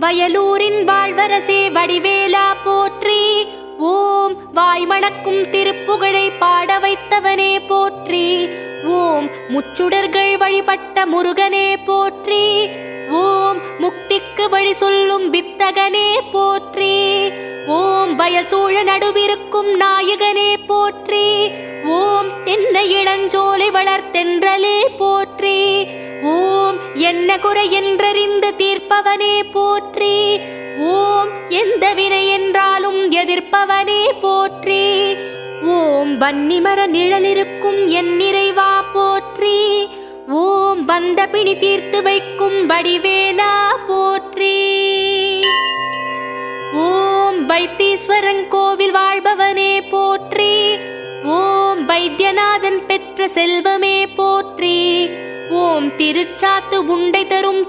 வயலூரின் வாழ்வரசே வடிவேலா போற்றி. ஓம் வாய்மணக்கும் திருப்புகழை பாட வைத்தவனே போற்றி. ஓம் முச்சுடர்கள் வழிபட்ட முருகனே போற்றி. ஓம் முக்திக்கு வழி சொல்லும் வித்தகனே போற்றி. ஓம் வயல் சூழ நடுவிருக்கும் நாயகனே போற்றி. ஓம் தென்னை இளஞ்சோலை வளர்த்தென்றலே போற்றி. ஓம் என்ன குறை என்றறிந்து தீர்ப்பவனே போற்றி. ஓம் எந்த வினை என்றாலும் எதிர்ப்பவனே போற்றி. ஓம் வன்னிமர நிழலிருக்கும் என் நிறைவா போற்றி. ஓம் வந்த பிணி தீர்த்து வைக்கும் வடிவேலா போற்றி. ஓம் வைத்தீஸ்வரன் கோவில் வாழ்பவனே போற்றி. ஓம் வைத்தியநாதன் பெற்ற செல்வமே போற்றி. ஓம் திருச்சாத்து உண்டை தரும்